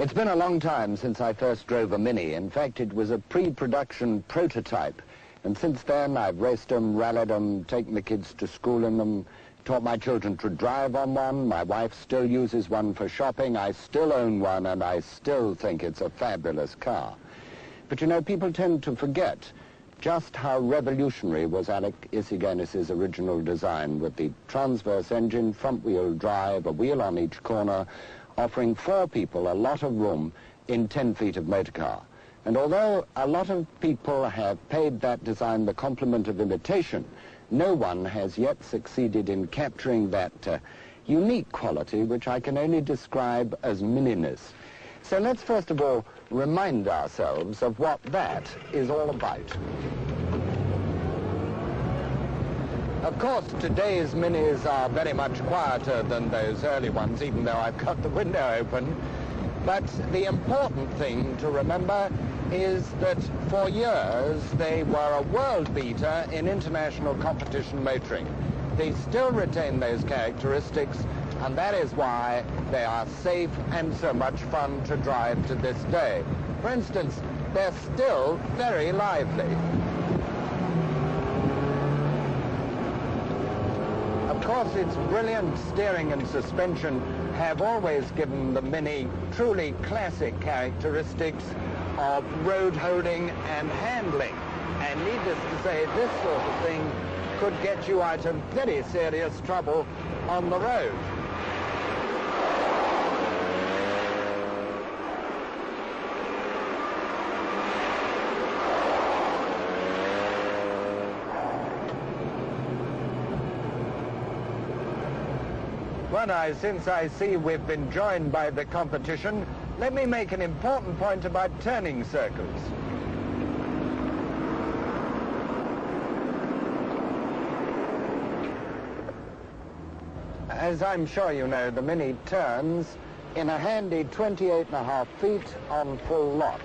It's been a long time since I first drove a Mini. In fact, it was a pre-production prototype. And since then, I've raced them, rallied them, taken the kids to school in them, taught my children to drive on one. My wife still uses one for shopping. I still own one, and I still think it's a fabulous car. But you know, people tend to forget just how revolutionary was Alec Issigenis' original design, with the transverse engine, front-wheel drive, a wheel on each corner, offering 4 people a lot of room in 10 feet of motorcar. And although a lot of people have paid that design the compliment of imitation, no one has yet succeeded in capturing that unique quality which I can only describe as mininess. So let's first of all remind ourselves of what that is all about. Of course, today's Minis are very much quieter than those early ones, even though I've got the window open. But the important thing to remember is that for years they were a world beater in international competition motoring. They still retain those characteristics, and that is why they are safe and so much fun to drive to this day. For instance, they're still very lively. Of course, its brilliant steering and suspension have always given the Mini truly classic characteristics of road holding and handling. And needless to say, this sort of thing could get you out of very serious trouble on the road. Well, now, since I see we've been joined by the competition, let me make an important point about turning circles. As I'm sure you know, the Mini turns in a handy 28.5 feet on full lock.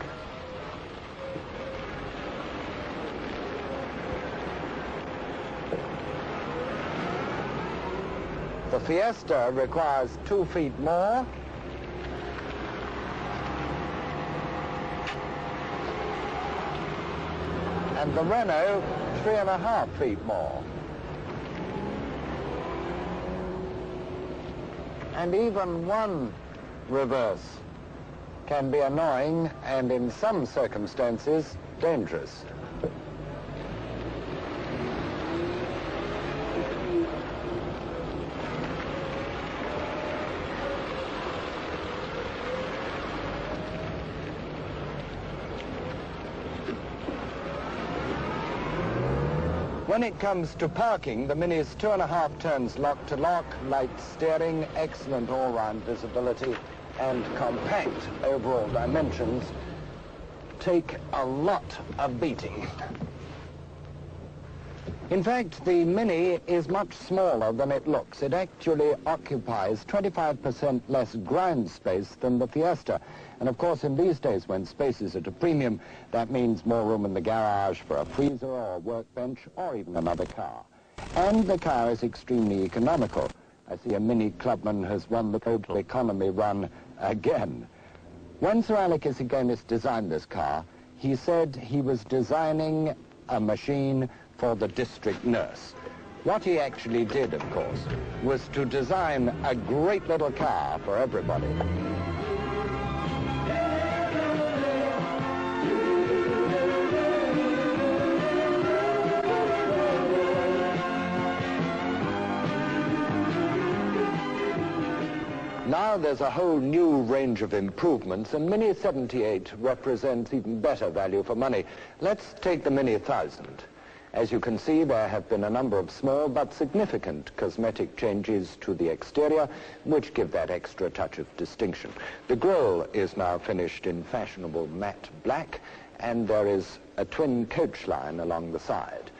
The Fiesta requires 2 feet more. And the Renault, 3.5 feet more. And even one reverse can be annoying and in some circumstances dangerous. When it comes to parking, the Mini's 2.5 turns lock to lock, light steering, excellent all-round visibility, and compact overall dimensions take a lot of beating. In fact, the Mini is much smaller than it looks. It actually occupies 25% less ground space than the Fiesta. And of course, in these days when space is at a premium, that means more room in the garage for a freezer or a workbench or even another car. And the car is extremely economical. I see a Mini Clubman has won the total economy run again. When Sir Alec Issigenis designed this car, he said he was designing a machine for the district nurse. What he actually did, of course, was to design a great little car for everybody. Now there's a whole new range of improvements, and Mini 78 represents even better value for money. Let's take the Mini 1000. As you can see, there have been a number of small but significant cosmetic changes to the exterior, which give that extra touch of distinction. The grille is now finished in fashionable matte black, and there is a twin coach line along the side.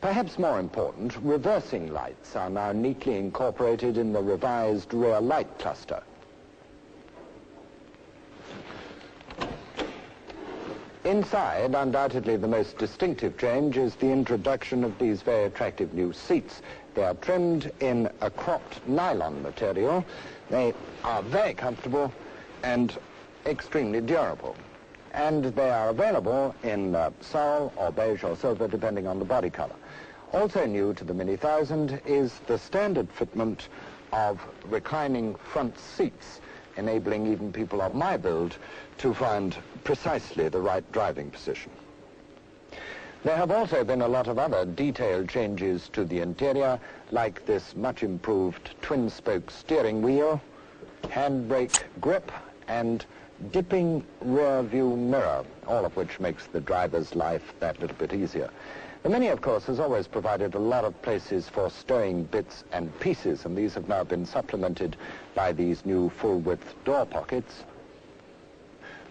Perhaps more important, reversing lights are now neatly incorporated in the revised rear light cluster. Inside, undoubtedly the most distinctive change is the introduction of these very attractive new seats. They are trimmed in a cropped nylon material. They are very comfortable and extremely durable. And they are available in sorrel or beige or silver, depending on the body color. Also new to the Mini 1000 is the standard fitment of reclining front seats, enabling even people of my build to find precisely the right driving position. There have also been a lot of other detailed changes to the interior, like this much improved twin-spoke steering wheel, handbrake grip, and dipping rear view mirror, all of which makes the driver's life that little bit easier. The Mini, of course, has always provided a lot of places for stowing bits and pieces, and these have now been supplemented by these new full-width door pockets,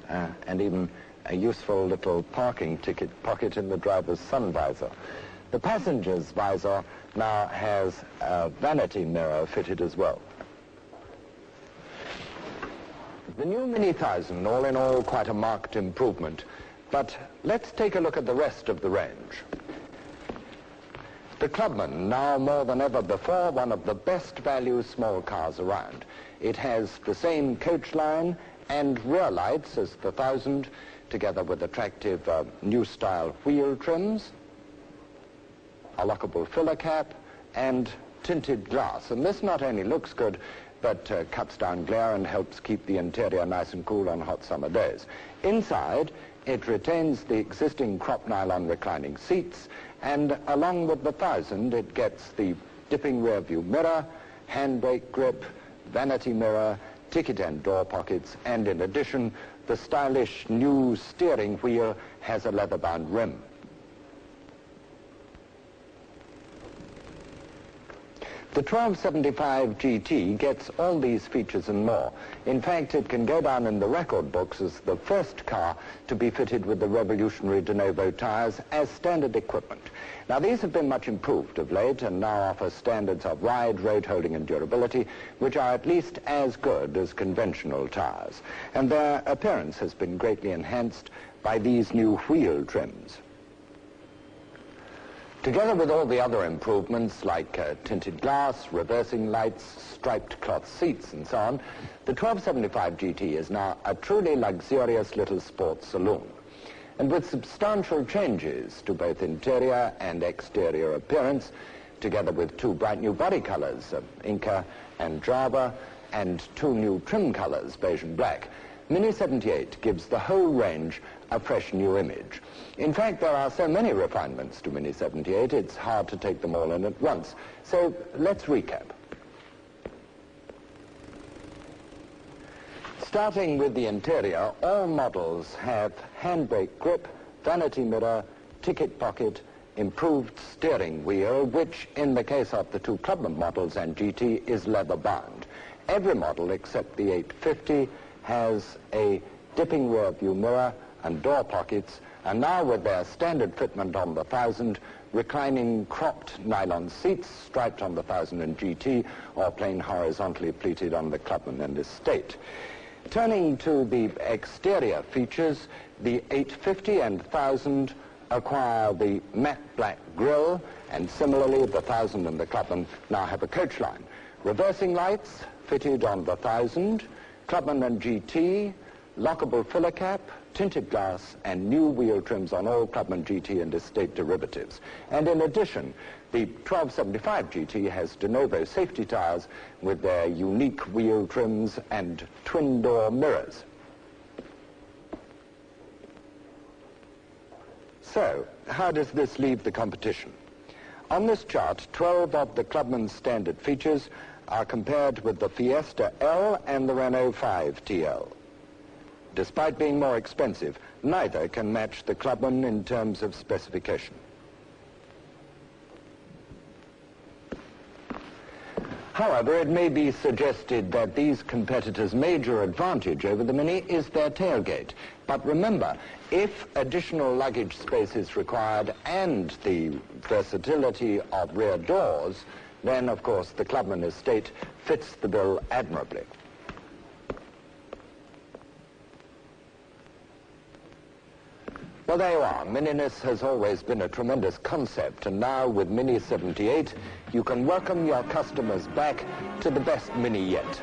and even a useful little parking ticket pocket in the driver's sun visor. The passenger's visor now has a vanity mirror fitted as well. The new Mini 1000, all in all, quite a marked improvement. But let's take a look at the rest of the range. The Clubman, now more than ever before, one of the best value small cars around. It has the same coach line and rear lights as the 1000, together with attractive new style wheel trims, a lockable filler cap, and tinted glass. And this not only looks good, but cuts down glare and helps keep the interior nice and cool on hot summer days. Inside, it retains the existing crop nylon reclining seats, and along with the 1000, it gets the dipping rear view mirror, handbrake grip, vanity mirror, ticket and door pockets, and in addition, the stylish new steering wheel has a leather-bound rim. The 1275 GT gets all these features and more. In fact, it can go down in the record books as the first car to be fitted with the revolutionary de novo tires as standard equipment. Now, these have been much improved of late and now offer standards of ride, road holding and durability, which are at least as good as conventional tires. And their appearance has been greatly enhanced by these new wheel trims. Together with all the other improvements like tinted glass, reversing lights, striped cloth seats and so on, the 1275 GT is now a truly luxurious little sports saloon. And with substantial changes to both interior and exterior appearance, together with two bright new body colors, Inca and Java, and two new trim colors, beige and black, Mini 78 gives the whole range a fresh new image. In fact, there are so many refinements to Mini 78, it's hard to take them all in at once. So let's recap. Starting with the interior, all models have handbrake grip, vanity mirror, ticket pocket, improved steering wheel, which in the case of the two Clubman models and GT is leather bound. Every model except the 850 has a dipping rear view mirror and door pockets, and now with their standard fitment on the 1000, reclining cropped nylon seats striped on the 1000 and GT, or plain horizontally pleated on the Clubman and Estate. Turning to the exterior features, the 850 and 1000 acquire the matte black grille, and similarly the 1000 and the Clubman now have a coach line. Reversing lights fitted on the 1000, Clubman and GT, lockable filler cap, tinted glass, and new wheel trims on all Clubman GT and Estate derivatives. And in addition, the 1275 GT has de novo safety tires with their unique wheel trims and twin door mirrors. So, how does this leave the competition? On this chart, 12 of the Clubman's standard features are compared with the Fiesta L and the Renault 5 TL. Despite being more expensive, neither can match the Clubman in terms of specification. However, it may be suggested that these competitors' major advantage over the Mini is their tailgate. But remember, if additional luggage space is required and the versatility of rear doors, then, of course, the Clubman Estate fits the bill admirably. Well, there you are. Mininess has always been a tremendous concept, and now with Mini 78, you can welcome your customers back to the best Mini yet.